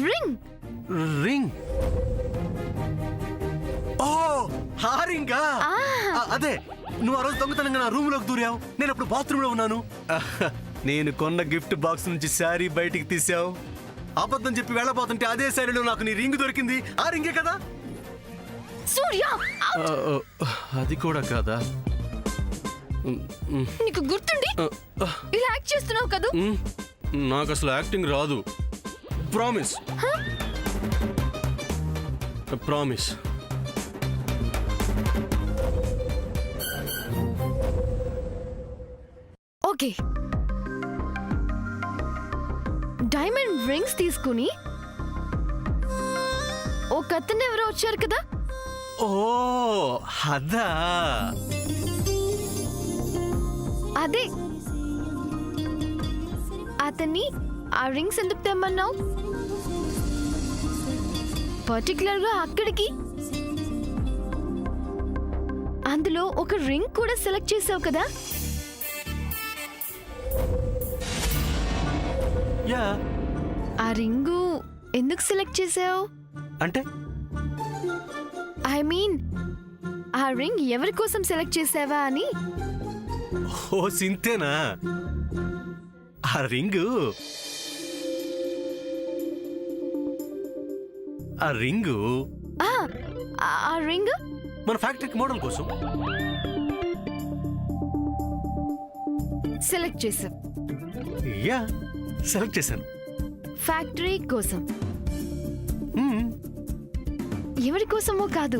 Ring. Ring? ఓ ఆ రింగా? అదే నువ్వు ఆ రోజు దొంగతనంగా నా రూమ్ లోకి దూరావు, నేను అప్పుడు బాత్రూమ్ లో ఉన్నాను. నేను కొన్న గిఫ్ట్ బాక్స్ నుంచి శారీ బయటికి తీసావు, అబద్ధం చెప్పి వెళ్ళబోతుంటే అదే శారీలో నాకు నీ రింగ్ దొరికింది. ఆ రింగే కదా? సూర్య, అది కూడా కాదా? నీకు గుర్తుండి ఇలా యాక్ట్ చేస్తున్నావు కదా? నాకు అసలు యాక్టింగ్ రాదు. Promise. Promise. Okay, diamond rings తీసుకుని ఒక అతను ఎవరో వచ్చారు కదా? ఓ అదా? అదే అతన్ని ఆ రింగ్స్ ఎందుకు తెమ్మన్నావు? పర్టికులర్ గా అక్కడికి అందులో ఒక రింగ్ కూడా సెలెక్ట్ చేసావు కదా? యా. ఆ రింగు ఎందుకు సెలెక్ట్ చేసావు? అంటే ఐ మీన్ ఆ రింగ్ ఎవరి కోసం సెలెక్ట్ చేసావా అని. ఓ సింతేనా? ఆ రింగు ఆ రింగు ఆ రింగ్ మన ఫ్యాక్టరీకి మోడల్ కోసం సెలెక్ట్ చేసావు. యా, సెలెక్ట్ చేశాను. ఫ్యాక్టరీ కోసం, ఎవరి కోసమో కాదు.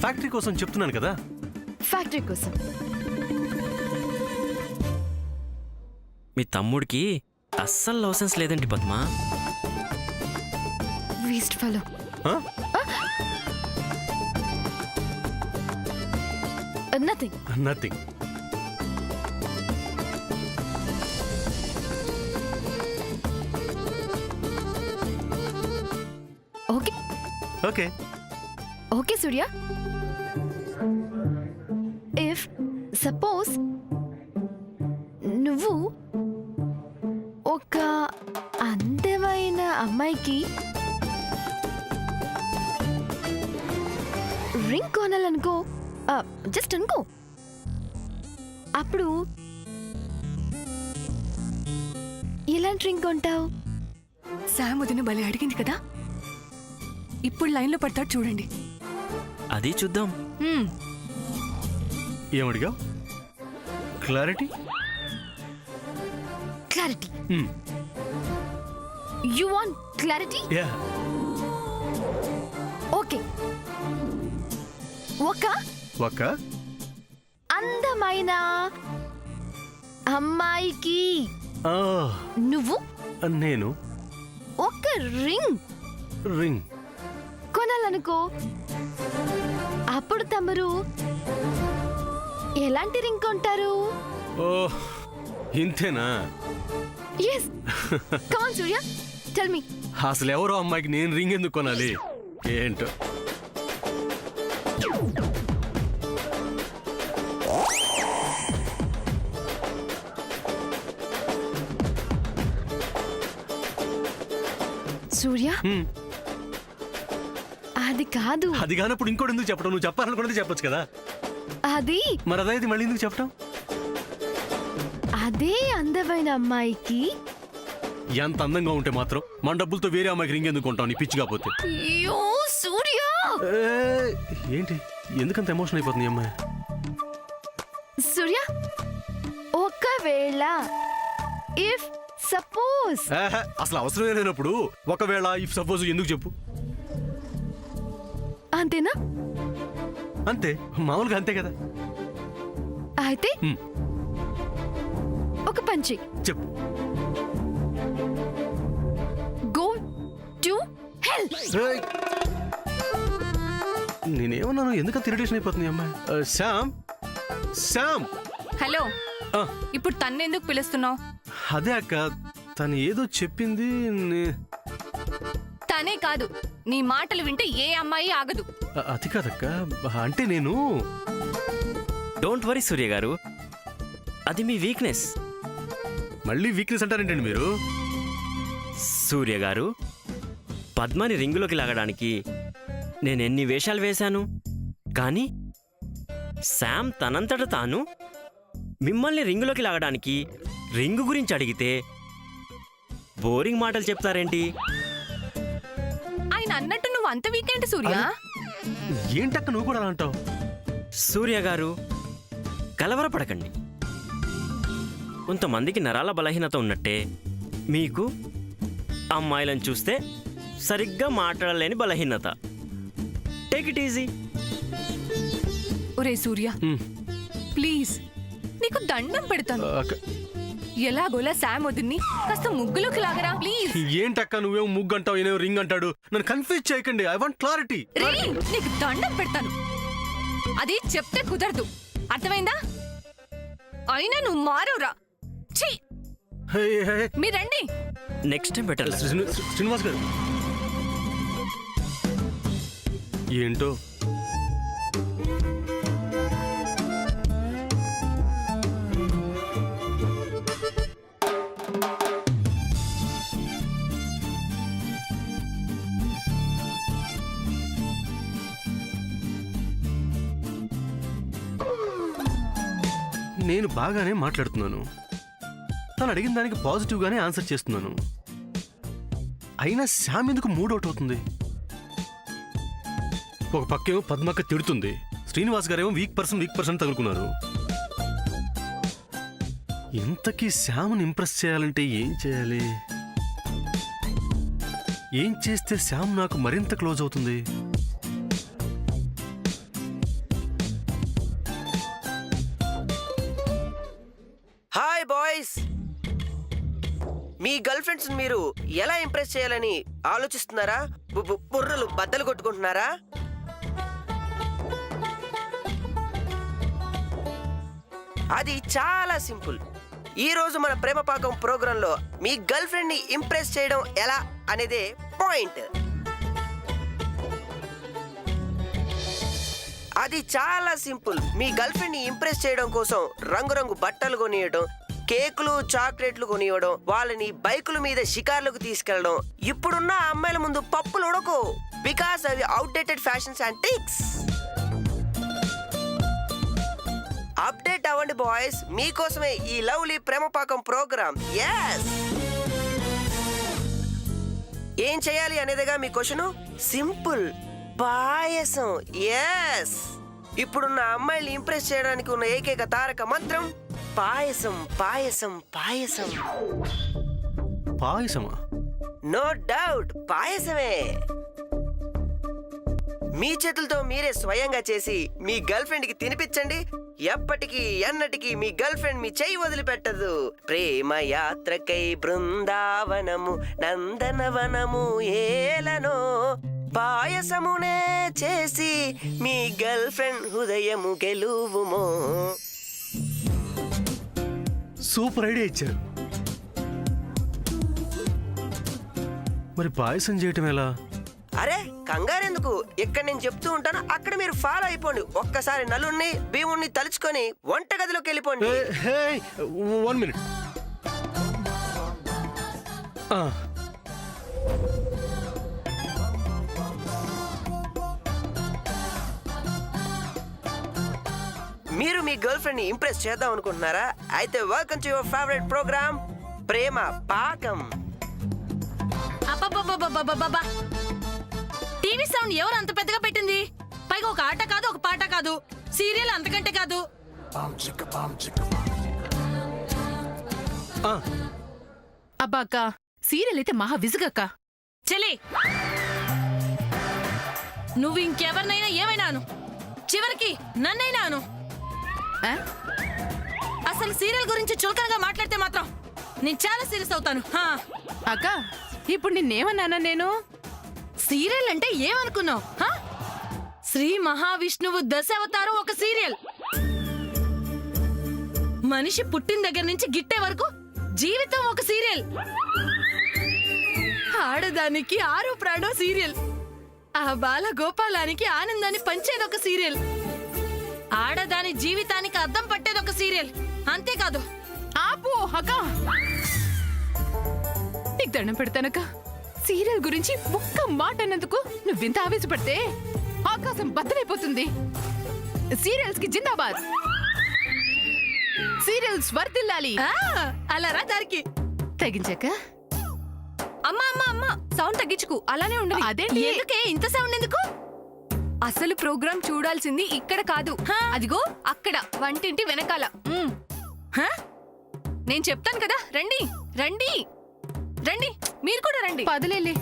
ఫ్యాక్టరీ కోసం చెప్తున్నాను కదా. ఫ్యాక్టరీ కోసం. మీ తమ్ముడికి అస్సలు లవ్ సెన్స్ లేదండి Padma. Waste fellow. Nothing. Nothing. Okay okay okay Surya, if suppose నువ్వు ఒక అందమైన అమ్మాయికి రింగ్ కొనాలనుకో, జస్ట్ అనుకో, అప్పుడు ఎలాంటి రింగ్ కొంటావు? శామ్ వదిన భలే అడిగింది కదా, ఇప్పుడు లైన్లో పడతాడు చూడండి. అది చూద్దాం. ఏమడిగావు? Clarity? Clarity. You want clarity? Yeah. Okay, ఒక అందమైన అమ్మాయికి నువ్వు నేను ఒక రింగ్ రింగ్ కొనాలనుకో, అప్పుడు తమరు ఎలాంటి రింగ్ కొంటారు? ఓ ఇంతేనా? Yes. Come on Surya, tell me. అసలు ఎవరో అమ్మాయికి నేను రింగ్ ఎందుకు కొనాలి? ఏంటో. సూర్య, అది కాదు. అది కానప్పుడు ఇంకోటి ఎందుకు చెప్పడం? నువ్వు చెప్పాలనుకున్నది చెప్పొచ్చు కదా. అది మరి అదైతే మళ్ళీ ఎందుకు చెప్పడం? అదే అందమైన అమ్మాయికి ఎంత అందంగా ఉంటే మాత్రం మన డబ్బులతో వేరే అమ్మాయికి రింగ్ ఎందుకు కొంటావు? నీ పిచ్చి కాకపోతే. అయ్యో సూర్య, ఏంటి ఎందుకంత ఎమోషన్ అయిపోతుంది ఈ అమ్మాయి? సూర్య, ఒకవేళ ఇఫ్ సపోజ్. అసలు అవసరమే లేనప్పుడు ఒకవేళ ఇఫ్ సపోజ్ ఎందుకు చెప్పు? అంతేనా? అంతే, మామూలుగా అంతే కదా. అయితే ఒక పంచి చెప్పు. Go to hell. నేనేమన్నాను? ఎందుకంత ఇరిటేషన్ అయిపోతుంది ఈ అమ్మాయి? శ్యామ్, శ్యామ్. హలో, ఇప్పుడు తన్నెందుకు పిలుస్తున్నావు? అదే అక్క, తను ఏదో చెప్పింది. తనే కాదు, నీ మాటలు వింటే ఏ అమ్మాయి ఆగదు. అది కాదక్క, అంటే నేను. డోంట్ వరీ సూర్య గారు, అది మీ వీక్నెస్. మళ్ళీ వీక్నెస్ అంటారేంటండి మీరు? సూర్య గారు, పద్మని రింగులోకి లాగడానికి నేనెన్ని వేషాలు వేశాను, కానీ శామ్ తనంతట తాను మిమ్మల్ని రింగులోకి లాగడానికి రింగు గురించి అడిగితే బోరింగ్ మాటలు చెప్తారేంటి? ఆయన అన్నట్టు నువ్వు అంత వీకెండ్ సూర్య. ఏంటక్క నువ్వు కూడా అలా అంటావు? సూర్య గారు, కలవరపడకండి. కొంతమందికి నరాల బలహీనత ఉన్నట్టే మీకు అమ్మాయిలను చూస్తే సరిగ్గా మాట్లాడలేని బలహీనత. Take it easy. ఒరే సూర్య, ప్లీజ్ నీకు దండం పెడతాను. ఎలాగోలా శామ్ వదిన్ని కాస్త ముగ్గులోకి లాగరా ప్లీజ్. ఏంటక్క నువ్వేమో ముగ్గు అంటావు, ఈయనేమో రింగ్ అంటాడు. నన్ను కన్ఫ్యూజ్ చేయకండి. I want clarity. రే, నీకు దండం పెడతాను. అది చెప్తే కుదరదు, అర్థమైందా? అయినా నువ్వు మారురా. ఛీ, మీరండి. Next time better. శ్రీనివాస్ గారు ఏంటో నేను బాగానే మాట్లాడుతున్నాను. తను అడిగిన దానికి పాజిటివ్గానే ఆన్సర్ చేస్తున్నాను. అయినా శామ్ ఎందుకు మూడౌట్ అవుతుంది? ఒక పక్కేమో పద్మక్క తిడుతుంది, శ్రీనివాస్ గారేమో వీక్ పర్సన్ తగులుకున్నారు. ఇంతకీ శామ్ని ఇంప్రెస్ చేయాలంటే ఏం చేయాలి? ఏం చేస్తే శామ్ నాకు మరింత క్లోజ్ అవుతుంది? హాయ్ బాయ్స్, మీ గర్ల్ ఫ్రెండ్స్ మీరు ఎలా ఇంప్రెస్ చేయాలని ఆలోచిస్తున్నారా? బుర్రలు బద్దలు కొట్టుకుంటున్నారా? అది చాలా సింపుల్. ఈ రోజు మన ప్రేమ పాకం ప్రోగ్రాంలో మీ గర్ల్ ఫ్రెండ్ ని ఇంప్రెస్ చేయడం ఎలా అనేదే పాయింట్. అది చాలా సింపుల్. మీ గర్ల్ ఫ్రెండ్ ని ఇంప్రెస్ చేయడం కోసం రంగురంగు బట్టలు కొనియడం, కేకులు చాక్లెట్లు కొనివ్వడం, వాళ్ళని బైకుల మీద షికార్లకు తీసుకెళ్లడం. ఇప్పుడున్న అమ్మాయిల ముందు పప్పులు ఉడకో, బికాస్ అవి outdated fashions and tricks. Update అవ్వండి బాయ్స్, మీకోసమే ఈ లవ్లీ ప్రేమ పాకం ప్రోగ్రామ్. yes ఏం చేయాలి అనేదిగా మీ క్వశ్చన్. సింపుల్, పాయసం. yes ఇప్పుడున్న అమ్మాయిని ఇంప్రెస్ చేయడానికి ఉన్న ఏకైక తారక మంత్రం పాయసం, పాయసం, పాయసం. పాయసమా? No doubt, పాయసమే. మీ చేతులతో మీరే స్వయంగా చేసి మీ గర్ల్ ఫ్రెండ్ కి తినిపించండి. ఎప్పటికీ ఎన్నటికీ మీ గర్ల్ ఫ్రెండ్ మీ చెయ్యి వదిలిపెట్టదు. ప్రేమ యాత్రకై బృందావనము నందనవనము ఏలనో, పాయసమునే చేసి మీ గర్ల్ ఫ్రెండ్ హృదయము గెలువుమో. సూపర్ ఐడియా ఇచ్చారు. మరి పాయసం చేయటం ఎలా? అరే కంగారెందుకు, ఇక్కడ నేను చెప్తూ ఉంటాను, అక్కడ మీరు ఫాలో అయిపోండి. ఒక్కసారి నలుణ్ణి భీముణ్ణి తలుచుకొని వంటగదిలోకి వెళ్ళిపోండి. 1 minute. మీరు మీ గర్ల్ ఫ్రెండ్ ని ఇంప్రెస్ చేద్దాం అనుకుంటున్నారా? అయితే welcome to your favourite programme ప్రేమ పాకం. అబ్బబ్బబ్బబ్బబ్బబ్బబ్బా! టీవీ సౌండ్ ఎవరు అంత పెద్దగా పెట్టింది? పైగా ఒక ఆట కాదు, ఒక పాట కాదు, సీరియల్ అంతకంటే కాదు. అబ్బా అక్క, సీరియల్ అయితే మహా విసుగక్క. చెలి, నువ్వు ఇంకెవరినైనా ఏమైనాను, చివరికి నన్నైనాను. ఆ? అసలు సీరియల్ గురించి చులకనగా మాట్లాడితే మాత్రం నేను చాలా సీరియస్ అవుతాను. అక్క, ఇప్పుడు నిన్నేమన్నానా నేను? సీరియల్ అంటే ఏమనుకున్నావు? శ్రీ మహావిష్ణువు దశావతారం ఒక సీరియల్. మనిషి పుట్టిన దగ్గర నుంచి గిట్టే వరకు జీవితం ఒక సీరియల్. ఆడదానికి ఆరో ప్రాణం సీరియల్. ఆ బాల గోపాలానికి ఆనందాన్ని పంచేది ఒక సీరియల్. ఆడదాని జీవితానికి అద్దం పట్టేది ఒక సీరియల్. అంతేకాదు, ఆపు అక్క, నీకు దండం పెడతానక్క. సీరియల్ గురించి ఒక్క మాట అన్నందుకు నువ్వింత ఆవేశపడితే ఆకాశం బద్దలైపోతుంది. సీరియల్స్ కి జిందాబాద్. సీరియల్స్ వర్దిల్లాలి. అలా రా దారికి. తగ్గించాక అమ్మా అమ్మా అమ్మా సౌండ్ తగ్గించుకు, అలానే ఉండు. అదేంటి? ఎందుకే ఇంత సౌండ్ ఎందుకు? అసలు ప్రోగ్రాం చూడాల్సింది ఇక్కడ కాదు, అదిగో అక్కడ వంటింటి వెనకాల. హా? నేను చెప్తాను కదా, రండి రండి రండి, మీరు కూడా రండి. పదలేలే.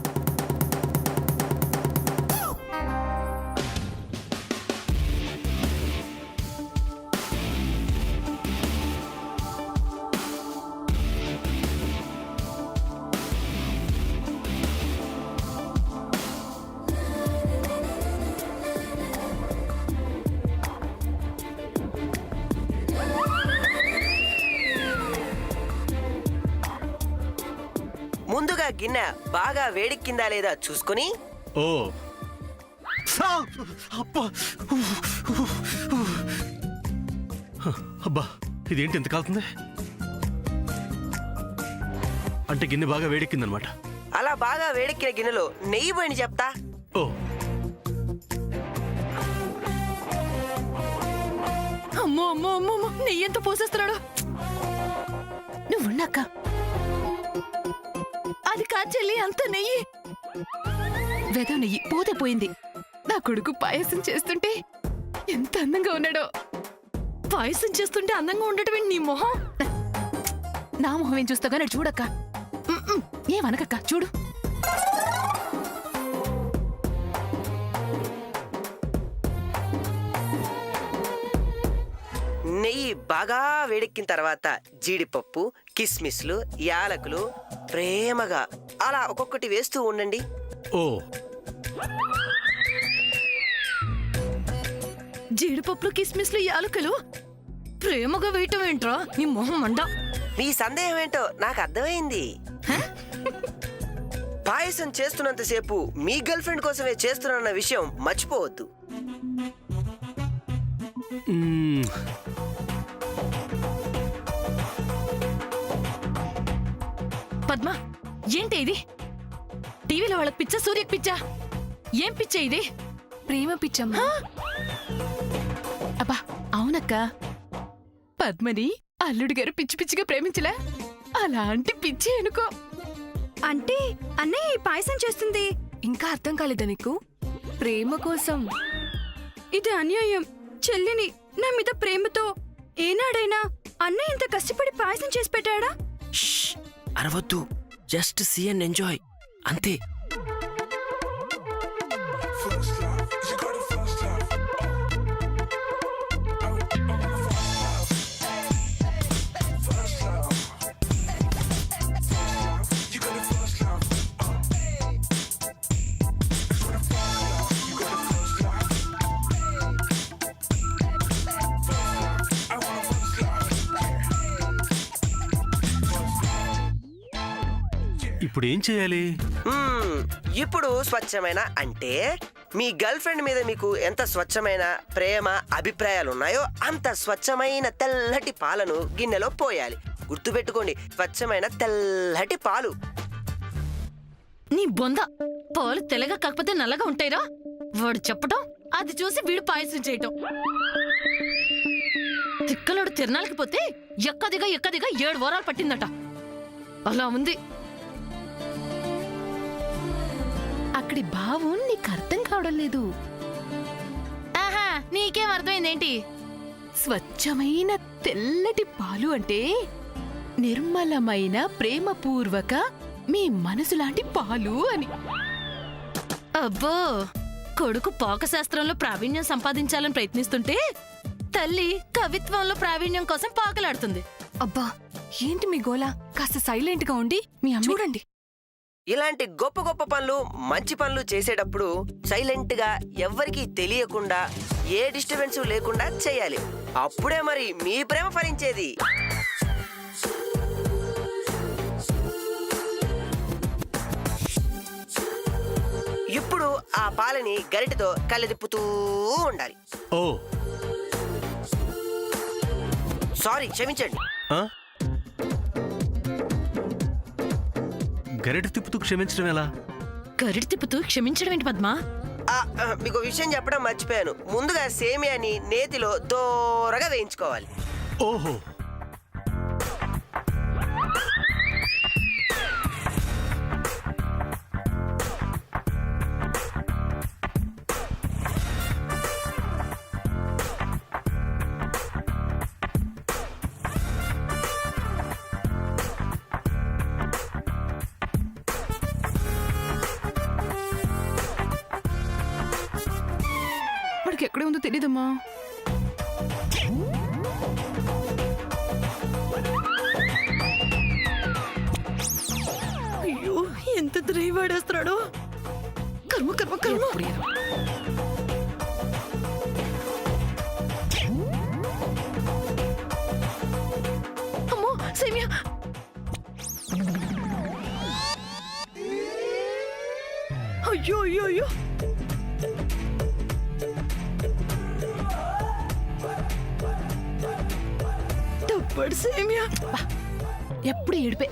ముందుగా గిన్నె బాగా వేడెక్కిందా లేదా చూసుకుని ఓ అబ్బా అబ్బా ఇదేంటి ఎంత కాలుతుంది? అంటే గిన్నె బాగా వేడెక్కిందనమాట. అలా బాగా వేడెక్కిన గిన్నెలో నెయ్యి పోయిన చెప్తా. ఓ అమ్మో అమ్మో అమ్మో అమ్మో, నెయ్యి ఎంత పోసేస్తున్నాడు. నువ్వున్నాక అది కాదు చెల్లి, అంత నెయ్యి. వెద నెయ్యి పోతే పోయింది. నా కొడుకు పాయసం చేస్తుంటే ఎంత అందంగా ఉన్నాడో. పాయసం చేస్తుంటే అందంగా ఉండటం నీ మొహం. నా మొహం ఏం చూస్తాగా నేను చూడక్క. ఏమనకక్క చూడు. నెయ్యి బాగా వేడెక్కిన తర్వాత జీడిపప్పు, కిస్మిస్లు, యాలకులు ప్రేమగా అలా ఒక్కొక్కటి వేస్తూ ఉండండి. ఓ జీడిపప్పులు, కిస్మిస్లు, యాలకులు ప్రేమగా వేయటం ఏంట్రా నీ మొహం మండ. మీ సందేహం ఏంటో నాకు అర్థమైంది. పాయసం చేస్తున్నంతసేపు మీ గర్ల్ ఫ్రెండ్ కోసమే చేస్తున్నా విషయం మర్చిపోవద్దు. మ్మ్. పద్మ, ఏంటి ఇది? టీవీలో వాళ్ళకి పిచ్చా, సూర్యకి పిచ్చా? ఏం పిచ్చా ఇది? ప్రేమ పిచ్చమ్మా. అబ్బా అవునక్క. పద్మని అల్లుడి గారు పిచ్చి పిచ్చిగా ప్రేమించలే, అలాంటి పిచ్చి అనుకో. అంటే అన్నయ్య ఈ పాయసం చేస్తుంది. ఇంకా అర్థం కాలేదా నీకు? ప్రేమ కోసం. ఇది అన్యాయం. చెల్లిని నా మీద ప్రేమతో ఏనాడైనా అన్నయ్య ఇంత కష్టపడి పాయసం చేసి పెట్టాడా? అరవద్దు, జస్ట్ సీ అండ్ ఎంజాయ్ అంతే. ఇప్పుడు ఏం చేయాలి? ఇప్పుడు స్వచ్ఛమైన అంటే మీ గర్ల్ ఫ్రెండ్ మీద మీకు ఎంత స్వచ్ఛమైన ప్రేమ, అభిప్రాయాలు ఉన్నాయో అంత స్వచ్ఛమైన తెల్లటి పాలను గిన్నెలో పోయాలి. గుర్తుపెట్టుకోండి, స్వచ్ఛమైన తెల్లటి పాలు. నీ బొంద, పాలు తెల్లగా కాకపోతే నల్లగా ఉంటాయిరా. వాడు చెప్పటం, అది చూసి వీడు పాయసం చేయటం. తిక్కలోడు తిరణాలకి పోతే ఎక్కదిగా 7 వారాలు పట్టిందట. అలా ఉంది. అక్కడి భావం నీకు అర్థం కావడం లేదు. ఆహా, నీకేం అర్థమైందేంటి? స్వచ్ఛమైన తెల్లటి పాలు అంటే నిర్మలమైన ప్రేమపూర్వక మీ మనసు లాంటి పాలు అని. అబ్బో, కొడుకు పాకశాస్త్రంలో ప్రావీణ్యం సంపాదించాలని ప్రయత్నిస్తుంటే తల్లి కవిత్వంలో ప్రావీణ్యం కోసం పాకలాడుతుంది. అబ్బా ఏంటి మీ గోలా? కాస్త సైలెంట్ గా ఉండి మీ అమ్మ చూడండి. ఇలాంటి గొప్ప గొప్ప పనులు, మంచి పనులు చేసేటప్పుడు సైలెంట్ గా ఎవ్వరికీ తెలియకుండా, ఏ డిస్టర్బెన్స్ లేకుండా చేయాలి. అప్పుడే మరి మీ ప్రేమ ఫలించేది. ఇప్పుడు ఆ పాలని గరిటెతో కలదిప్పుతూ ఉండాలి. ఓ సారీ, క్షమించండి. ఆ? గరిట తిప్పుతూ క్షమించడం ఎలా? గరిడి తిప్పుతూ క్షమించడం ఏంటి పద్మా? మీకు విషయం చెప్పడం మర్చిపోయాను. ముందుగా సేమియాని నేతిలో దోరగా వేయించుకోవాలి. ఓహో, వాడికి ఎక్కడే ఉందో తెలీదమ్మా. అయ్యో ఎంత ద్రైవాడేస్తున్నాడు. కర్మ కర్మ కర్మ. అమ్మో సేమియా. అయ్యో అయ్యో అయ్యో. తప్పడు సేమియా. ఎప్పుడు ఏడిపే.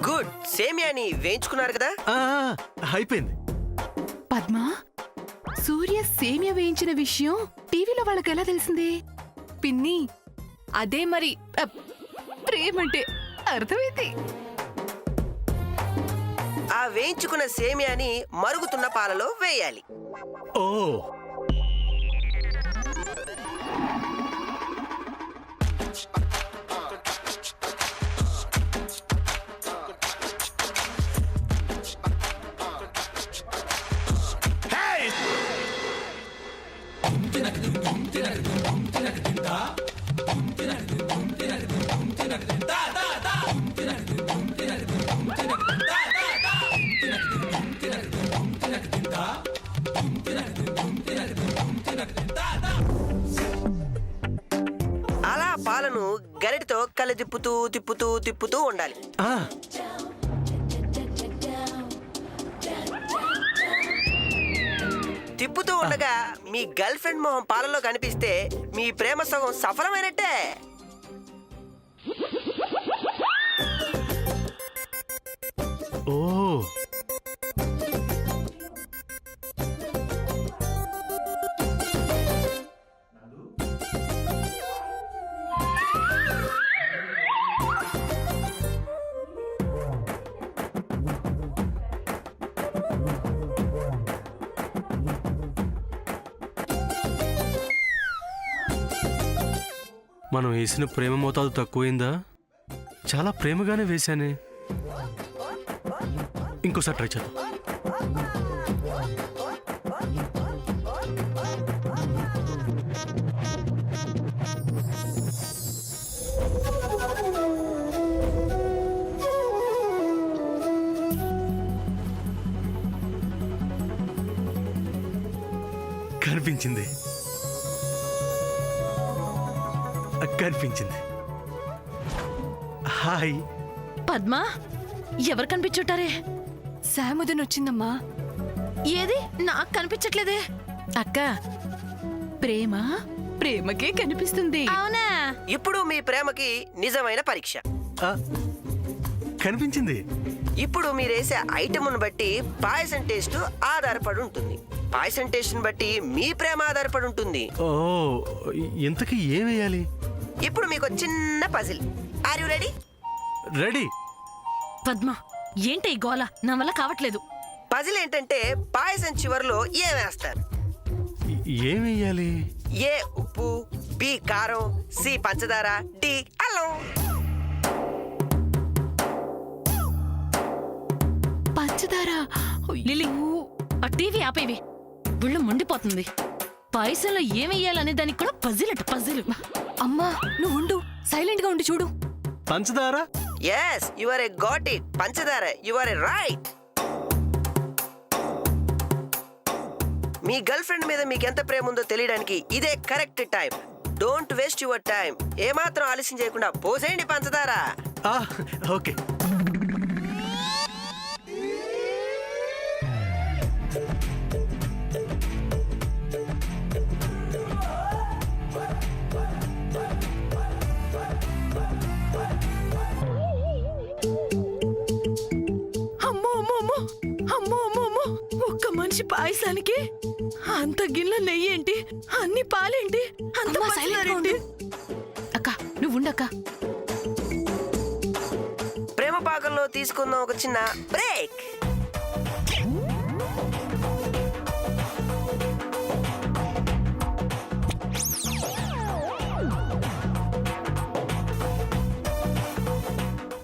గుడ్. సేమియాని వేయించుకున్నారు కదా? అయిపోయింది. పద్మా, సూర్య సేమియా వేయించిన విషయం టీవీలో వాళ్ళకి ఎలా తెలిసింది? పిన్ని అదే మరి ప్రేమంటే అర్థమైంది. ఆ వేయించుకున్న సేమియాని మరుగుతున్న పాలలో వేయాలి. ఓ, అలా పాలను గరిటతో కలి తిప్పుతూ తిప్పుతూ తిప్పుతూ ఉండాలి. ఆ, తిప్పుతూ ఉండగా మీ గర్ల్ ఫ్రెండ్ మొహం పాలలో కనిపిస్తే మీ ప్రేమ సగం సఫలమైనట్టే. ఓ, మనం వేసిన ప్రేమ మోతాదు తక్కువైందా? చాలా ప్రేమగానే వేశానే. ఇంకోసారి ట్రై చేద్దాం. కనిపించింది, కనిపించింది. హాయ్ పద్మా, ఎవరు కనిపించుంటారే? శాముదన్ వచ్చిందమ్మా. ఏది నాకు కనిపించట్లేదే. అక్క, ప్రేమ ప్రేమకే కనిపిస్తుంది. అవునా? ఇప్పుడు మీ ప్రేమకి నిజమైన పరీక్ష. ఆ, కనిపించింది. ఇప్పుడు మీరేసే ఐటమ్ను బట్టి పాయసం టేస్ట్ ఆధారపడి ఉంటుంది. పాయసం టేస్ట్ని బట్టి మీ ప్రేమ ఆధారపడి ఉంటుంది. ఓ, ఇంతకీ ఏం వేయాలి? ఇప్పుడు మీకు చిన్న puzzle. Are you ready? Ready. Padma, ఏంటి ఈ గోల? నా వల్ల కావట్లేదు. పజిల్ ఏంటంటే పాయసం చివర్లో ఏం వేస్తారు? ఏం వేయాలి? ఏ ఉప్పు, బి కారం, సి పంచదార, డి అల్లం. పంచదార. లిల్లీ, ఆ టీవీ ఆపేవి. ఒళ్ళు మండిపోతుంది. పాయసంలో ఏమెయ్యాలనే దానికి కూడా పజిల్ అట పజిల్. అమ్మా నువ్వు ఉండు, సైలెంట్ గా ఉండి చూడు. పంచదార yes you are a got it పంచదార యు ఆర్ ఎ రైట్. మీ గర్ల్ ఫ్రెండ్ మీద మీకు ఎంత ప్రేమ ఉందో తెలియడానికి ఇదే correct time. Don't waste your time. ఏమాత్రం ఆలస్యం చేయకుండా పోసేయండి పంచదార. ఓకే. అమ్మో అమ్మో అమ్మో అమ్మో అమ్మో అమ్మో, ఒక్క మనిషి పాయసానికి అంత గిన్నె నెయ్యి ఏంటి, అన్ని పాలేంటి, అంత అమ్మా, silent గా పంచదారేంటి? అక్క నువ్వు ఉండక్క. ప్రేమ పాకంలో తీసుకుందాం ఒక చిన్న బ్రేక్.